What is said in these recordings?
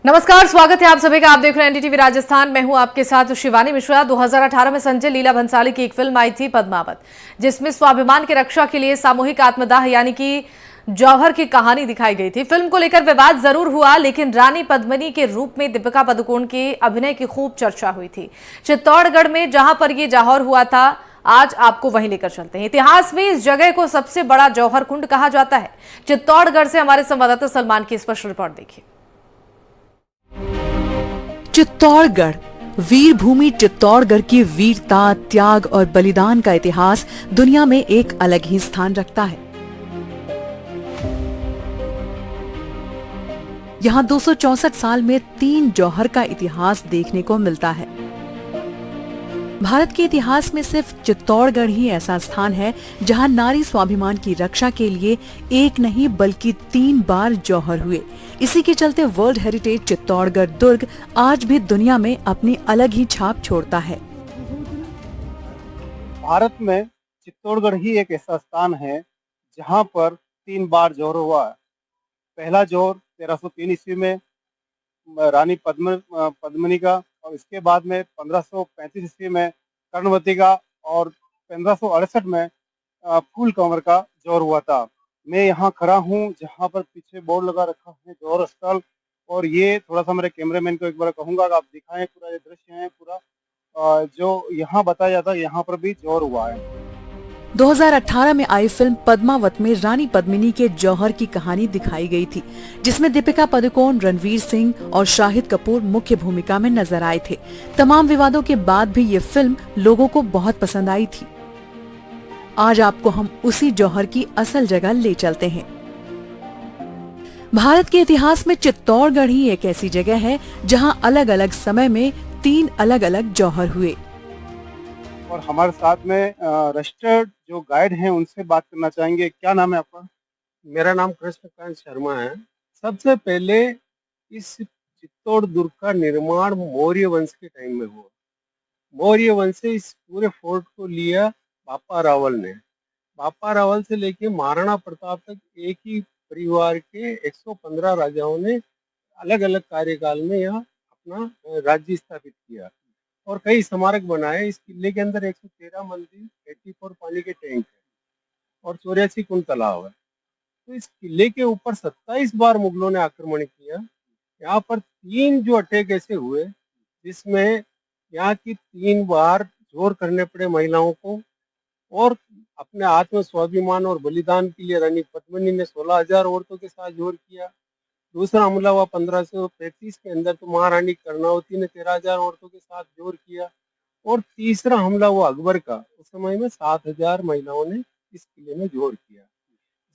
नमस्कार, स्वागत है आप सभी का। आप देख रहे हैं एनडीटीवी राजस्थान। मैं हूं आपके साथ शिवानी मिश्रा। 2018 में संजय लीला भंसाली की एक फिल्म आई थी पद्मावत, जिसमें स्वाभिमान की रक्षा के लिए सामूहिक आत्मदाह यानी कि जौहर की कहानी दिखाई गई थी। फिल्म को लेकर विवाद जरूर हुआ, लेकिन रानी पद्मिनी के रूप में दीपिका पादुकोण के अभिनय की खूब चर्चा हुई थी। चित्तौड़गढ़ में जहां पर यह जौहर हुआ था, आज आपको वहीं लेकर चलते हैं। इतिहास में इस जगह को सबसे बड़ा जौहर कुंड कहा जाता है। चित्तौड़गढ़ से हमारे संवाददाता सलमान की स्पेशल रिपोर्ट देखिए। चित्तौड़गढ़, वीर भूमि चित्तौड़गढ़ की वीरता, त्याग और बलिदान का इतिहास दुनिया में एक अलग ही स्थान रखता है। यहाँ 264 साल में 3 जौहर का इतिहास देखने को मिलता है। भारत के इतिहास में सिर्फ चित्तौड़गढ़ ही ऐसा स्थान है जहां नारी स्वाभिमान की रक्षा के लिए एक नहीं बल्कि 3 बार जौहर हुए। इसी के चलते वर्ल्ड हेरिटेज चित्तौड़गढ़ दुर्ग आज भी दुनिया में अपनी अलग ही छाप छोड़ता है। भारत में चित्तौड़गढ़ ही एक ऐसा स्थान है जहां पर 3 बार जौहर हुआ है। पहला जौहर 1303 ईस्वी में रानी पद्मिनी का, और इसके बाद में 1535 ईस्वी में कर्णवती का, और 1568 में फूल कंवर का जौहर हुआ था। मैं यहाँ खड़ा हूँ जहाँ पर पीछे बोर्ड लगा रखा है जौहर स्थल, और ये थोड़ा सा मेरे कैमरामैन को एक बार कहूँगा कि आप दिखाएं पूरा ये दृश्य है पूरा जो यहाँ बताया जाता है, यहाँ पर भी जौहर हुआ है। 2018 में आई फिल्म पद्मावत में रानी पद्मिनी के जौहर की कहानी दिखाई गई थी, जिसमें दीपिका पादुकोण, रणवीर सिंह और शाहिद कपूर मुख्य भूमिका में नजर आए थे। तमाम विवादों के बाद भी ये फिल्म लोगों को बहुत पसंद आई थी। आज आपको हम उसी जौहर की असल जगह ले चलते हैं। भारत के इतिहास में चित्तौड़गढ़ ही एक ऐसी जगह है जहां अलग अलग समय में 3 अलग अलग जौहर हुए। और हमारे साथ में रजिस्टर्ड जो गाइड हैं उनसे बात करना चाहेंगे। क्या नाम है आपका? मेरा नाम कृष्णकांत शर्मा है। सबसे पहले इस चित्तौड़ दुर्ग का निर्माण मौर्य वंश के टाइम में हुआ। मौर्य वंश से इस पूरे फोर्ट को लिया बापा रावल ने। बापा रावल से लेके महाराणा प्रताप तक एक ही परिवार के 115 राजाओं ने अलग अलग कार्यकाल में यहाँ अपना राज्य स्थापित किया और कई स्मारक बनाए। इस किले के अंदर 113 मंदिर, 84 पानी के टैंक है और 84 कुंड तालाब है। तो इस किले के ऊपर 27 बार मुगलों ने आक्रमण किया। यहाँ पर 3 जो अटैक ऐसे हुए जिसमें यहाँ की 3 बार जोर करने पड़े महिलाओं को, और अपने आत्म स्वाभिमान और बलिदान के लिए रानी पद्मिनी ने 16,000 औरतों के साथ जोर किया। दूसरा हमला हुआ 1535 के अंदर, तो महारानी कर्णावती ने 13,000 औरतों के साथ जोर किया। और तीसरा हमला हुआ अकबर का, उस समय में 7,000 महिलाओं ने इस किले में जोर किया।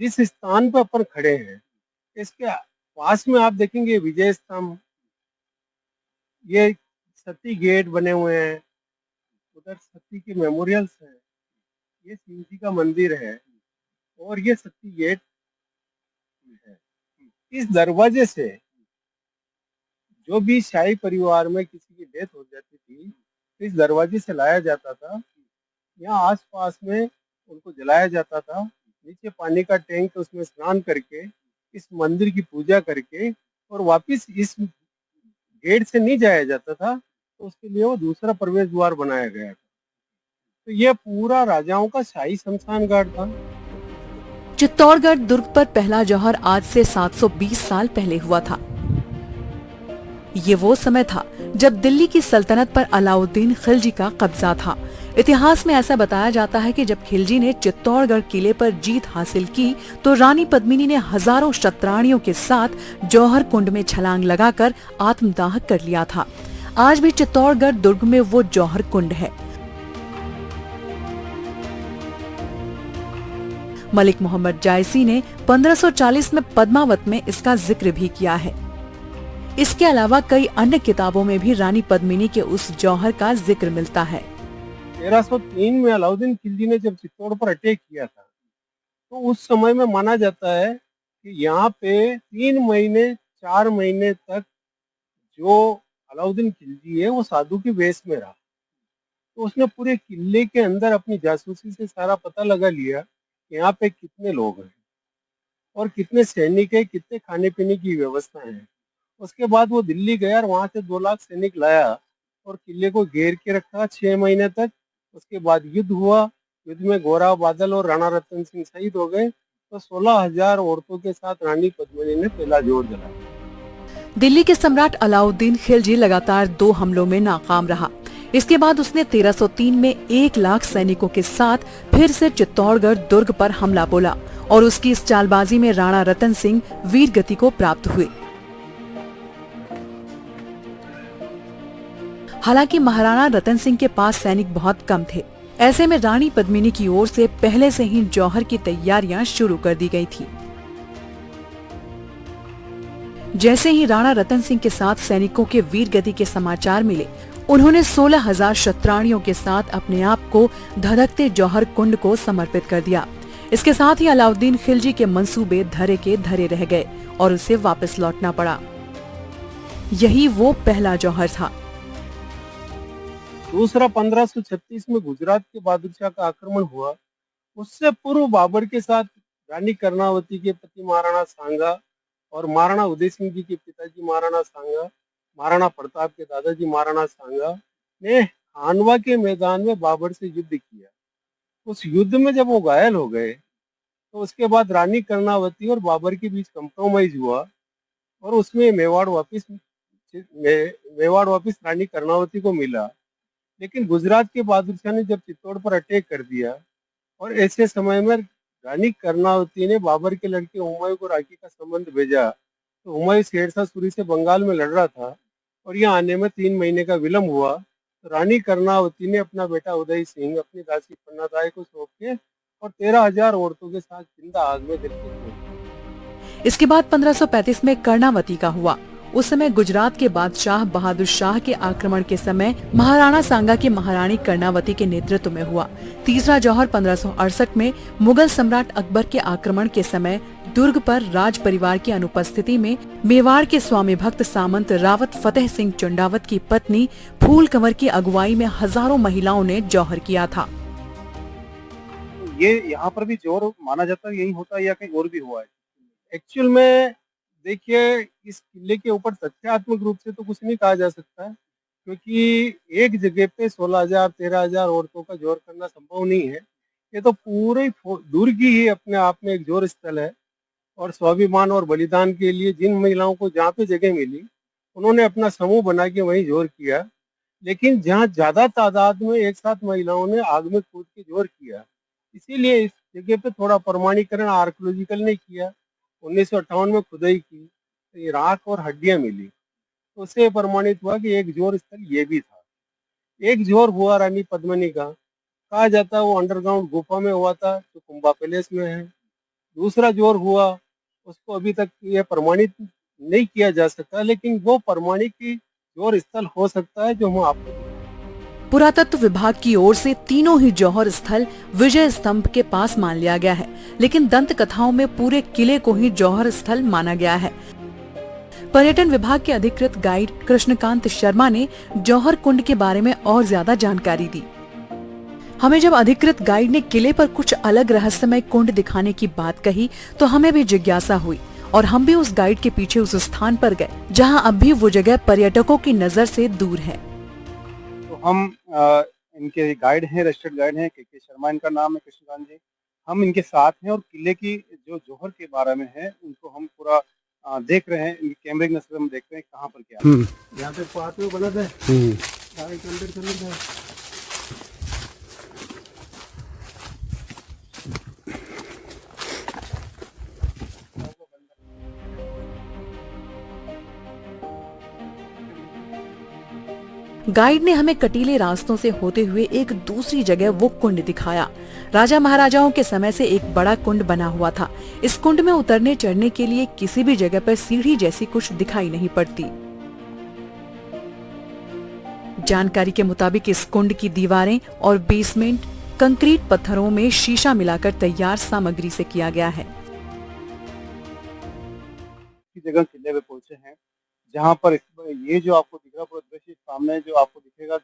जिस स्थान पर अपन खड़े हैं इसके पास में आप देखेंगे विजय स्तंभ, ये सती गेट बने हुए हैं, उधर सती के मेमोरियल्स हैं, ये शिव जी का मंदिर है और ये सती गेट है। इस दरवाजे से जो भी शाही परिवार में किसी की डेथ हो जाती थी, इस दरवाजे से लाया जाता था। यहाँ आसपास में उनको जलाया जाता था। नीचे पानी का टैंक, उसमें स्नान करके इस मंदिर की पूजा करके और वापस इस गेट से नहीं जाया जाता था, तो उसके लिए वो दूसरा प्रवेश द्वार बनाया गया था। तो ये पूरा राजाओं का शाही शमशान घाट था। चित्तौड़गढ़ दुर्ग पर पहला जौहर आज से 720 साल पहले हुआ था। ये वो समय था जब दिल्ली की सल्तनत पर अलाउद्दीन खिलजी का कब्जा था। इतिहास में ऐसा बताया जाता है कि जब खिलजी ने चित्तौड़गढ़ किले पर जीत हासिल की, तो रानी पद्मिनी ने हजारों शतरानियों के साथ जौहर कुंड में छलांग लगाकर आत्मदाह कर लिया था। आज भी चित्तौड़गढ़ दुर्ग में वो जौहर कुंड है। मलिक मोहम्मद जायसी ने 1540 में पद्मावत में इसका जिक्र भी किया है। इसके अलावा कई अन्य किताबों में भी रानी पद्मिनी के उस जौहर का जिक्र मिलता है। 1303 में अलाउद्दीन खिलजी ने जब चित्तौड़ पर अटैक किया था, तो उस समय में माना जाता है कि यहाँ पे 3 महीने 4 महीने तक जो अलाउद्दीन खिलजी है वो साधु के वेश में रहा। तो उसने पूरे किले के अंदर अपनी जासूसी से सारा पता लगा लिया कि यहाँ पे कितने लोग हैं और कितने सैनिक है, कितने खाने पीने की व्यवस्था है। उसके बाद वो दिल्ली गया और वहां से 2 लाख सैनिक लाया और किले को घेर के रखा 6 महीने तक। उसके बाद युद्ध हुआ। युद्ध में गोरा बादल और राणा रतन सिंह शहीद हो गए। तो 16,000 औरतों के साथ रानी पद्मिनी ने पहला जोर जलाया। दिल्ली के सम्राट अलाउद्दीन खिलजी लगातार 2 हमलों में नाकाम रहा। इसके बाद उसने 1303 में 1 लाख सैनिकों के साथ फिर से चित्तौड़गढ़ दुर्ग पर हमला बोला और उसकी इस चालबाजी में राणा रतन सिंह वीर गति को प्राप्त हुए। हालांकि महाराणा रतन सिंह के पास सैनिक बहुत कम थे। ऐसे में रानी पद्मिनी की ओर से पहले से ही जौहर की तैयारियां शुरू कर दी गई थी। जैसे ही राणा रतन सिंह के साथ सैनिकों के वीर गति के समाचार मिले, उन्होंने 16,000 शतराणियों के साथ अपने आप को धधकते जौहर कुंड को समर्पित कर दिया। इसके साथ ही अलाउद्दीन खिलजी के मंसूबे धरे के धरे रह गए और उसे वापस लौटना पड़ा। यही वो पहला जौहर था। दूसरा 1536 में गुजरात के बहादुर शाह का आक्रमण हुआ। उससे पूर्व बाबर के साथ रानी कर्णावती के पति महाराणा सांगा और महाराणा उदय सिंह जी के पिताजी महाराणा सांगा, महाराणा प्रताप के दादाजी महाराणा सांगा ने खानवा के मैदान में बाबर से युद्ध किया। उस युद्ध में जब वो घायल हो गए तो उसके बाद रानी कर्णावती और बाबर के बीच कंप्रोमाइज हुआ और उसमें मेवाड़ वापिस रानी कर्णावती को मिला। लेकिन गुजरात के बहादुर शाह ने जब चित्तौड़ पर अटैक कर दिया और ऐसे समय में रानी कर्णावती ने बाबर के लड़के हुमायूं को राखी का संबंध भेजा। तो हुमायूं शेरशाह सूरी से बंगाल में लड़ रहा था और यहाँ आने में 3 महीने का विलम्ब हुआ। तो रानी कर्णावती ने अपना बेटा उदय सिंह अपनी दासी पन्नादाय को सौंप के और 13,000 औरतों के साथ जिंदा आग में जल के। इसके बाद 1535 में कर्णावती का हुआ। उस समय गुजरात के बादशाह बहादुर शाह के आक्रमण के समय महाराणा सांगा की महारानी कर्णावती के नेतृत्व में हुआ। तीसरा जौहर 1568 में मुगल सम्राट अकबर के आक्रमण के समय दुर्ग पर राज परिवार की अनुपस्थिति में मेवाड़ के स्वामी भक्त सामंत रावत फतेह सिंह चुंडावत की पत्नी फूल कंवर की अगुवाई में हजारों महिलाओं ने जौहर किया था। ये यहाँ पर भी जोर माना जाता है, यही होता है या कहीं और भी हुआ है? एक्चुअल में देखिए, इस किले के ऊपर तथ्यात्मक रूप से तो कुछ नहीं कहा जा सकता है, क्योंकि एक जगह पे 16,000 13,000 औरतों का जोर करना संभव नहीं है। ये तो पूरे दुर्ग ही अपने आप में एक जोर स्थल है और स्वाभिमान और बलिदान के लिए जिन महिलाओं को जहाँ पे जगह मिली उन्होंने अपना समूह बना के वहीं जोर किया। लेकिन जहाँ ज्यादा तादाद में एक साथ महिलाओं ने आग में कूद के जोर किया, इसीलिए इस जगह पे थोड़ा प्रमाणीकरण आर्कोलॉजिकल ने किया। 1958 में खुदाई की तो ये राख और हड्डियां मिली, तो उससे प्रमाणित हुआ कि एक जोर स्थल ये भी था। एक जोर हुआ रानी पद्मिनी का, कहा जाता है वो अंडरग्राउंड गुफा में हुआ था जो कुंभा पैलेस में है। दूसरा जोर हुआ, उसको अभी तक ये प्रमाणित नहीं किया जा सकता, लेकिन वो प्रमाणित की जोर स्थल हो सकता है जो हम आपको। पुरातत्व विभाग की ओर से तीनों ही जौहर स्थल विजय स्तंभ के पास मान लिया गया है, लेकिन दंत कथाओं में पूरे किले को ही जौहर स्थल माना गया है। पर्यटन विभाग के अधिकृत गाइड कृष्णकांत शर्मा ने जौहर कुंड के बारे में और ज्यादा जानकारी दी। हमें जब अधिकृत गाइड ने किले पर कुछ अलग रहस्यमय कुंड दिखाने की बात कही तो हमें भी जिज्ञासा हुई और हम भी उस गाइड के पीछे उस स्थान पर गए जहां अब भी वो जगह पर्यटकों की नजर से दूर है। तो हम इनके गाइड हैं, रजिस्टर्ड गाइड हैं, के शर्मा इनका नाम है, कृष्णकांत जी। हम इनके साथ हैं और किले की जो जौहर के बारे में है उनको हम पूरा देख रहे हैं। इनके कैमरे की नजर हम देख रहे हैं कहाँ पर क्या है। यहाँ पे पार्ट में बना था। गाइड ने हमें कटीले रास्तों से होते हुए एक दूसरी जगह वो कुंड दिखाया। राजा महाराजाओं के समय से एक बड़ा कुंड बना हुआ था। इस कुंड में उतरने चढ़ने के लिए किसी भी जगह पर सीढ़ी जैसी कुछ दिखाई नहीं पड़ती। जानकारी के मुताबिक इस कुंड की दीवारें और बेसमेंट कंक्रीट पत्थरों में शीशा मिलाकर तैयार सामग्री से किया गया है। जगह किले पे पहुंचे हैं जहाँ पर ये जो आपको दिख रहा पूरा दृश्य सामने जो आपको दिखेगा,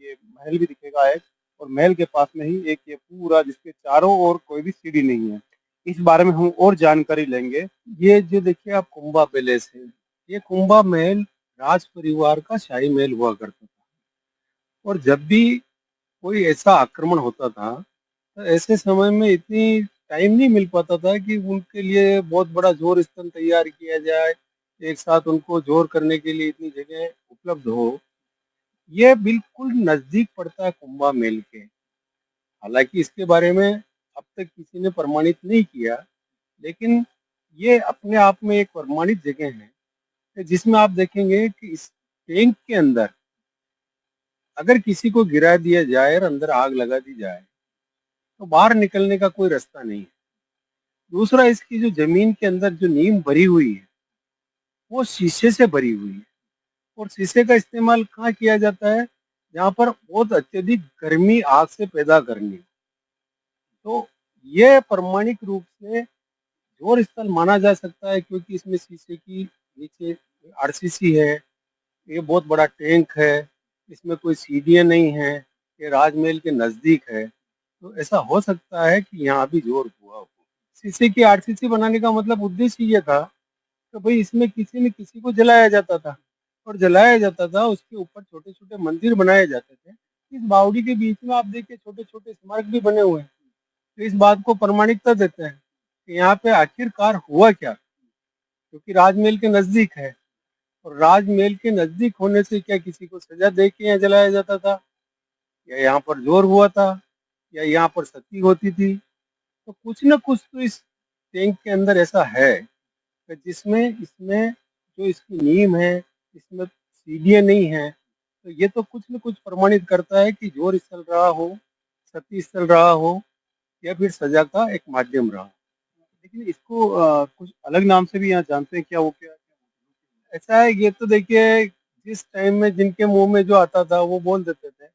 ये महल भी दिखेगा एक, और महल के पास में ही एक ये पूरा जिसके चारों ओर कोई भी सीढ़ी नहीं है। इस बारे में हम और जानकारी लेंगे। ये जो देखिए आप कुंभा पैलेस है, ये कुंभा महल राज परिवार का शाही महल हुआ करता था। और जब भी कोई ऐसा आक्रमण होता था तो ऐसे समय में इतनी टाइम नहीं मिल पाता था कि उनके लिए बहुत बड़ा जोर स्थल तैयार किया जाए, एक साथ उनको जोर करने के लिए इतनी जगह उपलब्ध हो। ये बिल्कुल नजदीक पड़ता है कुंभा महल के। हालांकि इसके बारे में अब तक किसी ने प्रमाणित नहीं किया, लेकिन ये अपने आप में एक प्रमाणित जगह है कि जिसमें आप देखेंगे कि इस टैंक के अंदर अगर किसी को गिरा दिया जाए और अंदर आग लगा दी जाए तो बाहर निकलने का कोई रास्ता नहीं है। दूसरा, इसकी जो जमीन के अंदर जो नींव भरी हुई है वो शीशे से भरी हुई है। और शीशे का इस्तेमाल कहाँ किया जाता है? जहाँ पर बहुत अत्यधिक गर्मी आग से पैदा करनी। तो ये प्रमाणिक रूप से जोर स्थल माना जा सकता है, क्योंकि इसमें शीशे की नीचे आरसीसी है, ये बहुत बड़ा टैंक है, इसमें कोई सीढ़ियाँ नहीं है, ये राजमहल के नजदीक है। तो ऐसा हो सकता है कि यहाँ भी जोर हुआ हो। शीशे की आरसीसी बनाने का मतलब उद्देश्य ये था कि भाई इसमें किसी न किसी को जलाया जाता था, और जलाया जाता था उसके ऊपर छोटे छोटे मंदिर बनाए जाते थे। इस बावड़ी के बीच में आप देखिए छोटे छोटे स्मारक भी बने हुए हैं, तो इस बात को प्रमाणिकता देते हैं कि यहाँ पे आखिरकार हुआ क्या, क्योंकि राजमहल के नजदीक है। और राजमहल के नजदीक होने से क्या किसी को सजा दे के यहाँ जलाया जाता था, या यहाँ पर जोर हुआ था, या यहाँ पर सती होती थी? तो कुछ न कुछ तो इस टैंक के अंदर ऐसा है कि जिसमें इसमें जो इसकी नींव है इसमें सीढ़ियाँ नहीं है। तो ये तो कुछ न कुछ प्रमाणित करता है कि जोर स्थल रहा हो, सती स्थल रहा हो, या फिर सजा का एक माध्यम रहा। लेकिन इसको कुछ अलग नाम से भी यहाँ जानते हैं, क्या वो क्या? ऐसा है, ये तो देखिए जिस टाइम में जिनके मुंह में जो आता था वो बोल देते थे।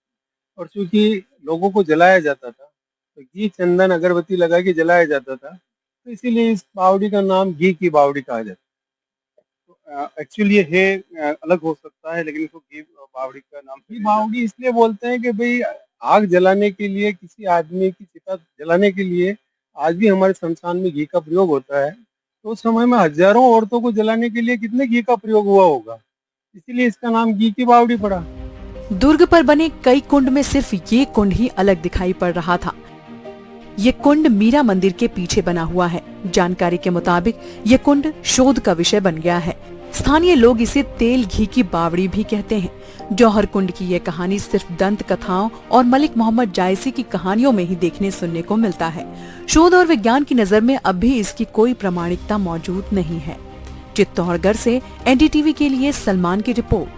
और चूंकि लोगों को जलाया जाता था तो घी चंदन अगरबत्ती लगा के जलाया जाता था, तो इसीलिए इस बावड़ी का नाम घी की बावड़ी कहा जाता है। तो एक्चुअली ये है अलग हो सकता है, लेकिन इसको घी बावड़ी का नाम से घी बावड़ी इसलिए बोलते हैं कि भाई आग जलाने के लिए, किसी आदमी की चिता जलाने के लिए आज भी हमारे शमशान में घी का प्रयोग होता है। तो उस समय में हजारों औरतों को जलाने के लिए कितने घी का प्रयोग हुआ होगा, इसीलिए इसका नाम घी की बावड़ी पड़ा। दुर्ग पर बने कई कुंड में सिर्फ ये कुंड ही अलग दिखाई पड़ रहा था। ये कुंड मीरा मंदिर के पीछे बना हुआ है। जानकारी के मुताबिक ये कुंड शोध का विषय बन गया है। स्थानीय लोग इसे तेल घी की बावड़ी भी कहते हैं। जौहर कुंड की ये कहानी सिर्फ दंत कथाओं और मलिक मोहम्मद जायसी की कहानियों में ही देखने सुनने को मिलता है। शोध और विज्ञान की नजर में अब भी इसकी कोई प्रामाणिकता मौजूद नहीं है। चित्तौड़गढ़ से एनडीटीवी के लिए सलमान की रिपोर्ट।